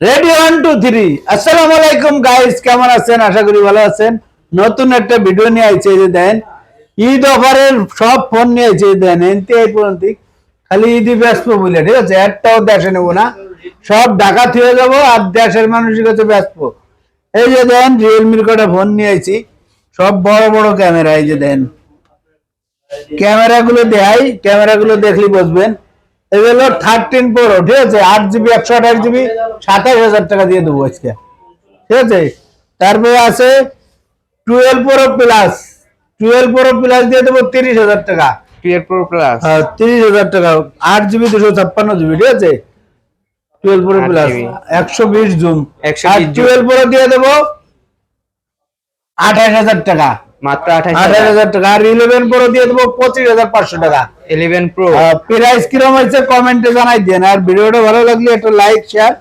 Ready 1 2 3 আসসালামু আলাইকুম guys, কেমন আছেন? আশা করি ভালো আছেন। নতুন একটা ভিডিও নিয়ে আইছে, যে দেন ঈদ অফারের সব ফোন নিয়ে আইছে, দেন এনতে এই পর্যন্ত খালি ঈদই ব্যস্ত বলে, ঠিক আছে? একটাও দেশে নেব না, সব ঢাকা থেকে যাব আর দেশের মানুষের কাছে ব্যস্ত। এই যে দেন রিয়েলমির কটা ফোন নিয়ে আইছি, সব বড় বড় ক্যামেরা। এই যে দেন ক্যামেরাগুলো দেখাই, ক্যামেরাগুলো দেখলে বুঝবেন। এগুলো 13 প্রো, ঠিক আছে? 8 জিবি 128 জিবি 27,000 টাকা দিয়ে দেবো আজকে, ঠিক আছে? তারপরে আছে 12 প্রো প্লাস দিয়ে দেবো 30,000 টাকা। 12 Pro Plus 30,000 টাকা, 8 জিবি 256 জিবি, ঠিক আছে? 12 প্রো প্লাস 8 GB 120 জুম। 120 আর জুম 12 প্রো দিয়ে দেবো 28,000 টাকা, মাত্র 28,000 টাকা। আর 11 প্রো দিয়ে দেবো 25,500 টাকা। 11 Pro প্রাইস কিরকম হয়েছে কমেন্টে জানাই দেন। আর ভিডিওটা ভালো লাগলে একটা লাইক শেয়ার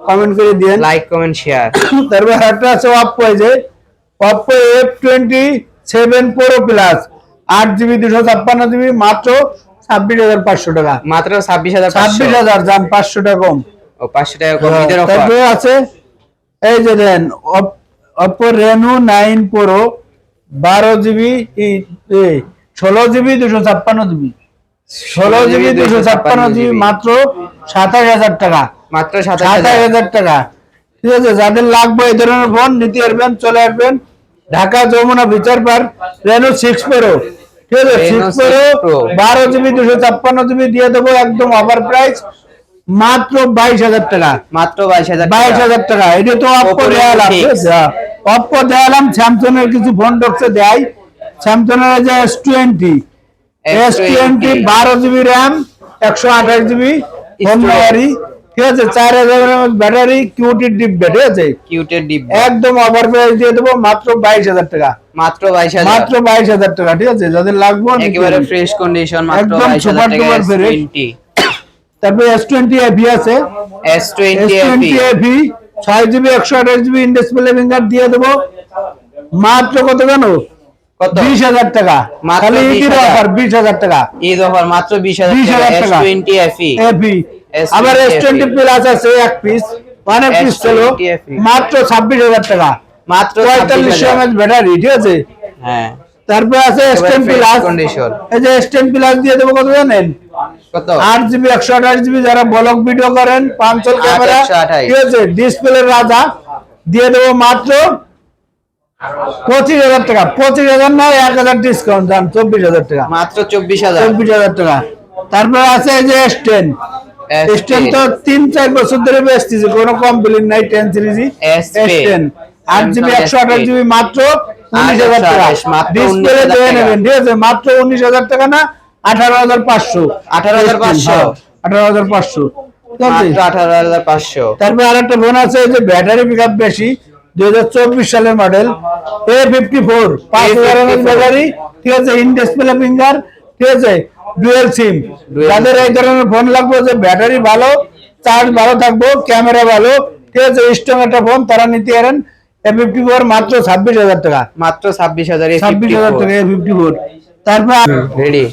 কমেন্ট করে দেন। Like comment share. তারপর একটা আছে অপ্পো, যে Oppo F27 pro plus 8 GB 256 GB মাত্র 26,500 টাকা। মাত্র 26,500 26,000 যান 500 টাকা কম। ও 500 টাকা কম ঈদের অফার। তারপরে আছে এই যে then Oppo Reno 9 Pro 12 GB 16 GB 256 GB 16 GB 256 GB মাত্র 27,000 টাকা। মাত্র 27,000 টাকা, ঠিক আছে? যাদের লাগবে এই ধরনের ফোন নিতে পারবেন, চলে আসবেন ঢাকা যমুনা বিচার পার্ক। রেনো 6 প্রো, ঠিক আছে? Reno 6 pro 6 Pro 12 GB 256 GB দিয়ে দেবো একদম অফার প্রাইস, মাত্র 22,000 টাকা। মাত্র 22,000 টাকা। 22,000 টাকা। এটা তো অপ্পো Oppo Reno দেয়ালাম, 6 ঠিক আছে? অপ্পো দেয়ালাম, স্যামসাং এর কিছু ফোন ঢুকছে দেয়। স্যামসাং এর যে S20 12 GB RAM 128 GB phone battery, ঠিক আছে? 4,000 ব্যাটারি, কিউটির ডিব্বা, ঠিক আছে? কিউটের ডিব্বা একদম অফার প্রাইস দিয়ে দেবো মাত্র 22,000 টাকা। মাত্র 22,000 মাত্র 22,000 টাকা, ঠিক আছে? যাদের লাগবে একেবারে ফ্রেশ কন্ডিশন মাত্র একদম 22,000 সুপার টাকা। Duper fresh. S20 তারপরে S20 FE আছে, S20 S20 FE FE 6 GB 128 GB in display finger দিয়ে দেবো মাত্র কত জানো? কত? 20,000 টাকা। মাত্র খালি ঈদের 20,000 অফার 20,000 টাকা। ঈদ অফার মাত্র 20,000 টাকা। 20,000 টাকা। S20 FE FE S20 আবার S20 প্লাস আছে এক পিস, মানে পিস ছিল S20 FE মাত্র 26,000 টাকা। মাত্র 45 mAh ব্যাটারি, ঠিক আছে? হ্যাঁ তারপরে আছে S10 প্লাস, কন্ডিশন এই যে S10 প্লাস দিয়ে দেবো কত জানেন? কত? 8 জিবি 128 জিবি, যারা ব্লগ ভিডিও করেন, পাঞ্চল ক্যামেরা, 128 ঠিক আছে? ডিসপ্লের রাজা দিয়ে দেবো মাত্র 25,000 টাকা। 25,000 না, 1,000 ডিসকাউন্ট দাম 24,000 টাকা। মাত্র 24,000 24,000 টাকা। তারপরে আছে এই যে S10 তো 3-4 বছর ধরে বেচতেছি, কোনো কমপ্লেইন নাই। 10 সিরিজ S10 8 জিবি 128 জিবি মাত্র 19,000 টাকা। 128 মাত্র ডিসপ্লে 19,000 দিয়ে টাকা। নেবেন, ঠিক আছে? মাত্র 19,000 টাকা না, 18,500। 18,500 18,500, ঠিক আছে? মাত্র 18,500 তারপরে আরেকটা ফোন আছে, যে ব্যাটারি পিকআপ বেশি, 2024 সালের মডেল A54 5,000 mAh ব্যাটারি, ঠিক আছে? ইন ডিসপ্লে ফিঙ্গার, ঠিক আছে? Dual SIM. যাদের এই ধরনের ফোন লাগবে, যে ব্যাটারি ভালো, চার্জ ভালো থাকবো, ক্যামেরা ভালো, ঠিক আছে? স্ট্রং একটা ফোন, তারা নিতে পারেন। A54 মাত্র 26,000 টাকা। মাত্র 26,000 26,000 টাকা A54। তারপর রেডি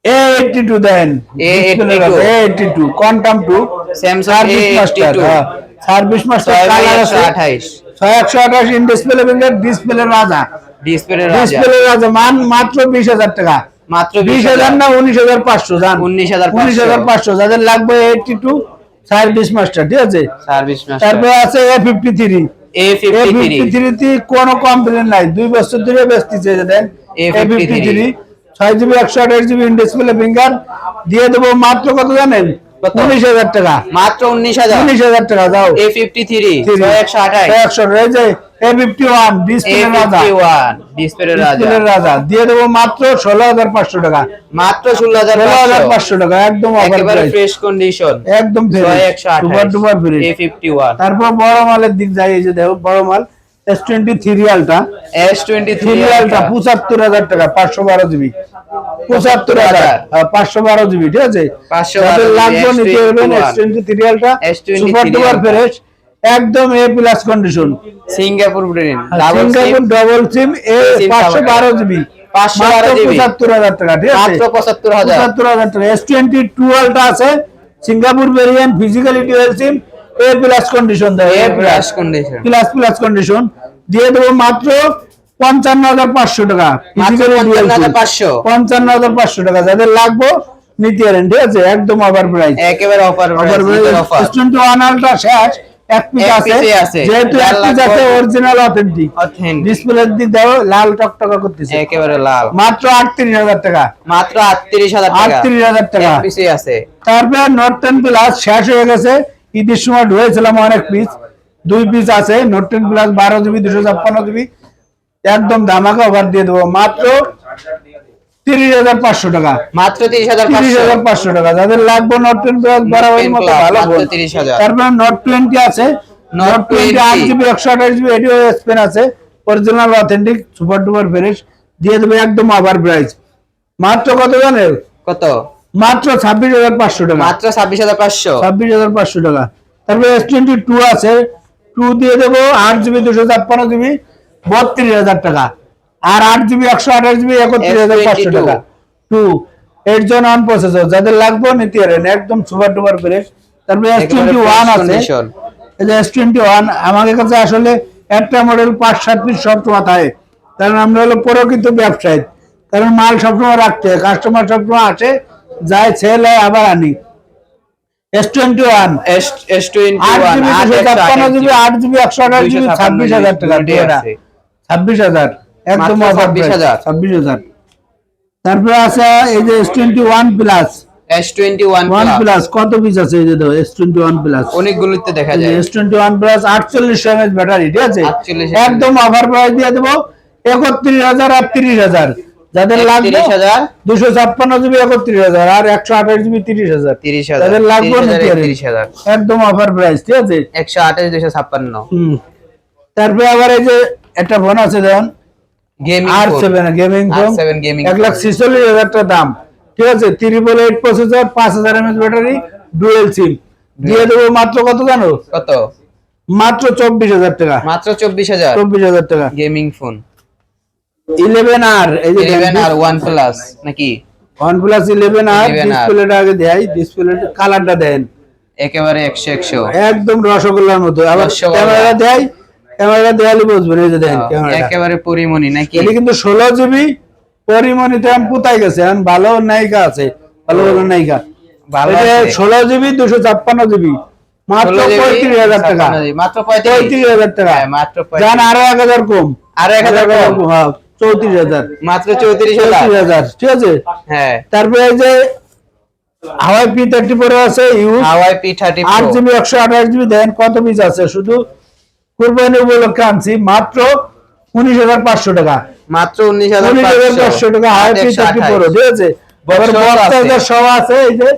A82 দেন, A82 quantum 2 Samsung service master, A82 service master colour আছে 628 128 ইন ডিসপ্লে ফিঙ্গার, ডিসপ্লে রাজা, ডিসপ্লে রাজা ডিসপ্লে রাজা মান মাত্র 20,000 টাকা। মাত্র 20,000 না, 19,500 জান। 19,500 19,500 যাদের লাগবে A82 সার্ভিস মাস্টার, ঠিক আছে? সার্ভিস মাস্টার তারপরে আছে A53 A53 কোনো কমপ্লেইন নাই, 2 বছর ধরে বেচতেছে। যে দেন A53 6 GB 128 GB in display finger দিয়ে দেবো মাত্র কত জানেন? 19,000 টাকা। মাত্র 19,000 টাকা দাও। A53 628 এই যে A51 ডিসপ্লে রাজা, A51 ডিসপ্লে রাজা দিয়ে দেবো মাত্র 16,500 টাকা। মাত্র 16,500 টাকা, একদম অফার একেবারে প্রাইস, ফ্রেশ কন্ডিশন একদম সুপার ডুপার ফ্রেশ। A51 তারপর বড় মালের দিক যাই, এই যে দেখো বড় মাল S23 আলটা, S23 আলটা 75,000 টাকা 512 জিবি 75,000 512 জিবি, ঠিক আছে? 512 যাদের লাগবে নিতে পারবেন। S23 আলটা S23 সুপার ডুপার ফ্রেশ, একদম A plus condition. Singapore brand Singapore double SIM A 512 GB 512 GB 75,000 টাকা, ঠিক আছে? মাত্র 75,000 টাকা। S22 আলটা আছে Singapore variant, physically dual SIM, এ প্লাস কন্ডিশন দেয়, এ প্লাস কন্ডিশন, প্লাস কন্ডিশন দিয়ে দেবো মাত্র 55,500 টাকা। মাত্র Physically dual full। 55,500 55,500 টাকা, যাদের লাগবে নিতে পারেন, ঠিক আছে, একদম অফার প্রাইস। একেবারে অফার অফার। S21 আলট্রা শেষ, এক পিস এক আছে, পিসে আছে। যেহেতু এক পিস আছে অরিজিনাল অথেন্টিক, ডিসপ্লে দিয়ে দাও লাল টকটকা করতেছে, একেবারে লাল, মাত্র 38,000 টাকা, মাত্র 38,000 টাকা, 38,000 টাকা। এক পিসে আছে। তারপর নোট 10 প্লাস শেষ হয়ে গেছে, ঈদের সময় ঢুকেছিলাম অনেক পিস, 2 পিস আছে নোট 10 প্লাস 12 জিবি 256 জিবি, একদম ধামাকা অফার দিয়ে দেবো মাত্র 30,500 টাকা, মাত্র 30,500 30,500 টাকা। যাদের লাগবে নোট 10 প্লাস বরাবরের মতো ভালো মাত্র ফোন। 30,000। তারপর নোট 20 আছে, নোট 20 8 জিবি 128 জিবি এডিও স্পেন আছে, original authentic super duper fresh, দিয়ে দেবে একদম অফার প্রাইস, মাত্র কত জানেন? কত? মাত্র 26,500 টাকা, মাত্র 26,500, 26,500 টাকা। তারপরে S22 আছে, 2 দিয়ে দেবো 8 জিবি 256 জিবি 32,000 টাকা, আর 8 জিবি 128 জিবি 31,500 টাকা। 2 এর জন্য অন প্রসেসর, যাদের লাগবে নিতে পারেন, একদম সুপার ডুপার ফ্রেশ। তারপরে S21 আছে, এই যে S21 আমাদের কাছে আসলে একটা মডেল 5-7 পিস সব মাথায়, কারণ আমরা হলো প্রকৃত ব্যবসায়ী, কারণ মাল সবসময় রাখতে হয়, কাস্টমার সবসময় আসে যায়, সেল হয় আবার আনি। S21 8 জিবি 128 জিবি 26,000 টাকা, 26,000 একদম মাত্র অফার 26,000। 26,000। তারপরে আছে এই যে S21 প্লাস, S21 1 প্লাস কত পিস আছে, এই যে দেখো S21 প্লাস অনেকগুলোতে দেখা যায়। S21 প্লাস 48 mAh ব্যাটারি, ঠিক আছে, 48 একদম অফার প্রাইস দিয়ে দেবো 31,000 আর 30,000। যাদের লাগবে 30,000 256 জিবি 31,000 আর 128 জিবি 30,000, 30,000, যাদের লাগবে 30,000, একদম অফার প্রাইস, ঠিক আছে। 128 256 তারপরে আবার এই যে একটা ফোন আছে দেখুন, gaming R7 gaming phone, R7 gaming 1,46,000 টাকা দাম, ঠিক আছে, 888 প্রসেসর, 5,000 mAh ব্যাটারি, ডুয়েল সিম, দিয়ে দেবো মাত্র কত জানো? কত? মাত্র 24,000 টাকা, মাত্র 24,000 24,000 টাকা। গেমিং ফোন 11R, এই যে 11R 1 প্লাস নাকি? OnePlus 11R, 11R ডিসপ্লেটা আগে দেয়, ডিসপ্লে কালারটা দেন একেবারে 100 একদম রসগোল্লার মতো, আবার রসগোল্লা। ক্যামেরা দেয়, ক্যামেরা দেয়ালি বুঝবেন, এই যে দেন ক্যামেরাটা, একেবারে পরিমণি নাকি? এটা কিন্তু 16 জিবি পরিমণিতে আমি পুতাই গেছে, এখন ভালো নায়িকা আছে, ভালো ভালো নায়িকা, ভালো এটা আছে। 16 জিবি 256 জিবি মাত্র 35,000 টাকা, মাত্র 35,000 টাকা, হ্যাঁ, মাত্র 35,000 জান আরো 1,000 কম, আরো 1,000 কম, হ্যাঁ 34,000, মাত্র 34,000 34,000, ঠিক আছে। হ্যাঁ। তারপরে এই যে হাওয়াই P34 আছে, ইউজ হাওয়াই P34 8 জিবি 128 জিবি দেন, কত পিস আছে, শুধু কুরবানি উপলক্ষে আনছি, মাত্র 19,500 টাকা, মাত্র 19,500 টাকা হাওয়াই P34, ঠিক আছে। এবার বক্স চার্জার সহ আছে, এই যে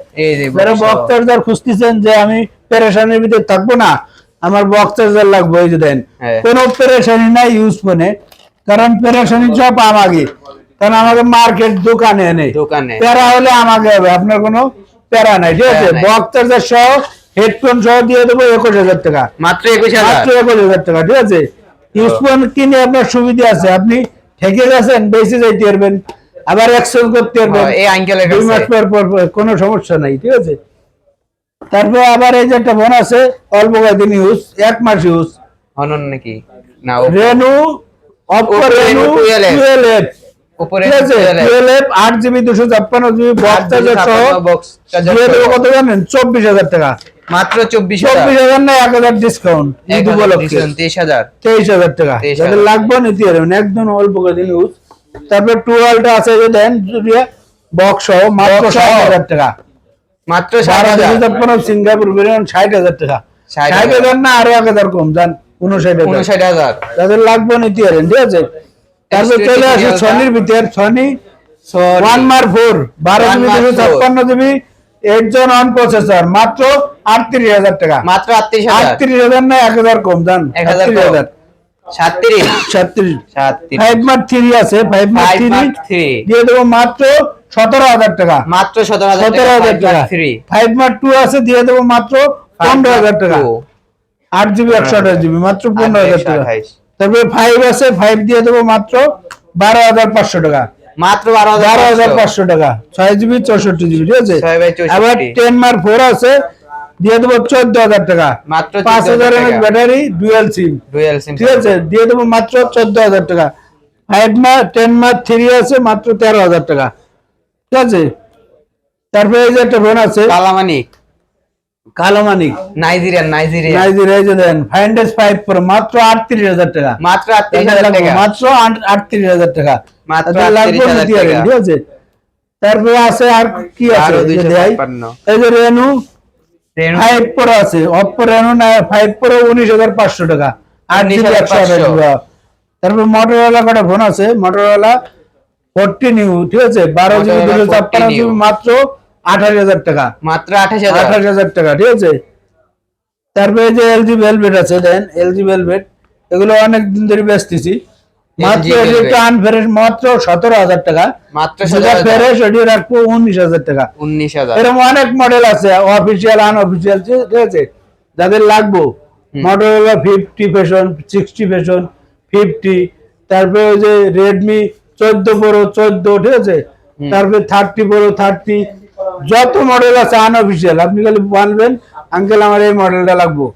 যারা বক্স চার্জার খুঁজতেছেন যে আমি পেরেশানির ভিতরে থাকবো না, আমার বক্স চার্জার লাগবে, এই যে দেন, কোনো পেরেশানি নাই ইউজ ফোনে, কারণ পেরেশানি সব আমাকে, কারণ আমাকে মার্কেট দোকানে নেই, প্যারা হলে আমাকে হবে, আপনার কোনো প্যারা নাই, ঠিক আছে। বক্স চার্জার সহ হেডফোন সহ দিয়ে দেবো 21,000 টাকা, মাত্র 21,000, মাত্র 21,000 টাকা, ঠিক আছে। ইউজ ফোন কিনে আপনার সুবিধা আছে, আপনি ঠেকে গেছেন বেশি যাইতে পারবেন, আবার এক্সচেঞ্জ করতে পারবেন, এই আঙ্কেলের 2 মাস কাছে পর কোনো সমস্যা নাই, ঠিক আছে। তারপরে আবার এই যে একটা ফোন আছে, অল্প কয়েকদিন ইউজ, 1 মাস ইউজ, হনন নাকি না? রেনু অপো রেনু 12F, উপরে ঠিক আছে, 12F 8 GB 256 GB box charger সহ দিয়ে দেবো কত জানেন? 24,000 টাকা, মাত্র 24,000, 24,000 না 1,000 ডিসকাউন্ট, ঈদ উপলক্ষে 23,000, 23,000 টাকা, যাদের লাগবে নিতে পারবেন, একদম অল্প কয়েকদিন ইউজ। তারপর 12টা আছে, যে দেন বক্স সহ মাত্র 60,000 টাকা, মাত্র 60,000, সিঙ্গাপুর ভেরিয়েন্ট 60,000 টাকা, 60,000 না আরো 1,000 কম, জান 59,000, যাদের লাগবে নিতে পারেন, ঠিক আছে। তারপর চলে আসে সনির ভিতর, Sony 1 4 12 GB 256 GB 8 gen one processor, মাত্র 38,000 টাকা, মাত্র 38,000, 38,000 না 1,000 কম, জান 1,000, 37, 37। 37, 5 মার্ক 3 আছে, 5 মার্ক 3 দিয়ে দেবো মাত্র 17,000 টাকা, মাত্র 17,000 টাকা। 5 মার্ক 2 আছে, দিয়ে দেবো মাত্র 15,000 টাকা, 8 জিবি 128 জিবি মাত্র 15,000 টাকা। তারপরে 5 আছে, 5 দিয়ে দেবো মাত্র 12,500 টাকা, মাত্র 12,500 টাকা, 6 জিবি 64 জিবি, ঠিক আছে। 6 বাই 64, আবার 10 মার্ক 4 আছে, দিয়ে দেবো 14,000 টাকা। মাত্র 5000 14,000 mAh টাকা। Battery, dual SIM, dual SIM. ঠিক আছে, দিয়ে দেবো মাত্র 14,000 টাকা। 5 মাস 10 মাস 3 আছে মাত্র 13,000 টাকা, ঠিক আছে। তারপরে এই যে একটা ফোন আছে কালামানিক, কালো মানিক, নাইজেরিয়ান, নাইজেরিয়া, এই যে দেন ফাইন্ডেস 5 প্রো মাত্র 38,000 টাকা, মাত্র 38,000 টাকা। মাত্র 38,000 টাকা, মাত্র তাতে লাগবে 38,000 না দিয়ে দেন, টাকা। ঠিক আছে। তারপরে আছে আর কি আছে, আরো এই যে দেখাই। 256 এই যে রেনু রেনো 5 প্রো আছে, অপো রেনো 5 প্রো 19,500 টাকা, 8GB 19,500 128GB। তারপর মোটরোলা কটা ফোন আছে, মোটরোলা 40 নিউ, ঠিক আছে, 12GB Motorola 40 256GB new। মাত্র 28,000 টাকা, মাত্র 28,000। 28,000 টাকা, ঠিক আছে। তারপরে এই যে এলজি ভেলভেট আছে, দেন এলজি ভেলভেট, এগুলো অনেক দিন ধরে বেচতেছি, মাত্র LG এটা আনফ্রেশ মাত্র 17,000 টাকা, মাত্র যেটা 17,000। ফ্রেশ ওটি রাখবো 19,000 টাকা। 19,000। এরকম অনেক মডেল আছে, অফিসিয়াল আনঅফিসিয়াল, ঠিক আছে, যাদের লাগবো। মোটরোলা 50 ফ্যাশন, 60 ফ্যাশন, 50, তারপরে ওই যে রেডমি 14 প্রো 14, ঠিক আছে, তারপরে 30 প্রো 30, যত মডেল আছে আনঅফিসিয়াল, আপনি খালি বলবেন আঙ্কেল আমার এই মডেলটা লাগবো,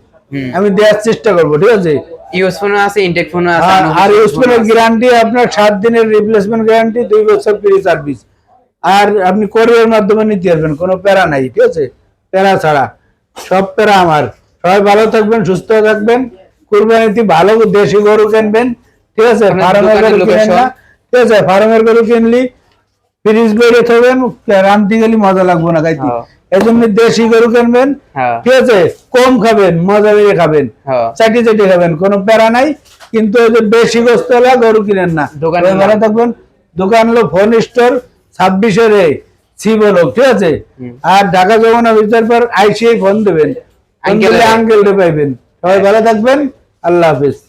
আমি দেওয়ার চেষ্টা করবো, ঠিক আছে। ইউজ ফোন আছে, ইনটেক ফোন আছে, আর ইউজফুলের গ্যারান্টি আপনার 7 দিনের রিপ্লেসমেন্ট গ্যারান্টি, 2 বছর ফ্রি সার্ভিস। আর আপনি কোরিয়ার মাধ্যমে নিতে পারবেন, কোনো প্যারা নাই, ঠিক আছে, প্যারা ছাড়া, সব প্যারা আমার। সবাই ভালো থাকবেন, সুস্থ থাকবেন, কুরবানিতে ভালো দেশি গরু কিনবেন, ঠিক আছে, আপনার ফার্মের দোকানের গরু কিনেন location? না, ঠিক আছে, ফার্মের গরু কিনলি ফ্রিজ বেড়ে থাকবেন, রান্তি গেলে মজা লাগবে না খাইতে, হ্যাঁ। এই জন্য দেশি গরু কিনবেন, হ্যাঁ। ঠিক আছে, কম খাবেন, মজা বেড়ে খাবেন, হ্যাঁ। চাটি চাটি খাবেন, কোনো প্যারা নাই, কিন্তু ওই যে বেশি গোস্ত হলে গরু কিনেন না। দোকানের সবাই ভালো নাম? থাকবেন। দোকান হলো ফোন স্টোর 26 সি ব্লক, ঠিক আছে। আর ঢাকা যমুনা ব্রিজের পর আইসিআই ফোন দেবেন, আঙ্কেল আঙ্কেল পাইবেন। সবাই ভালো থাকবেন, আল্লাহ হাফেজ।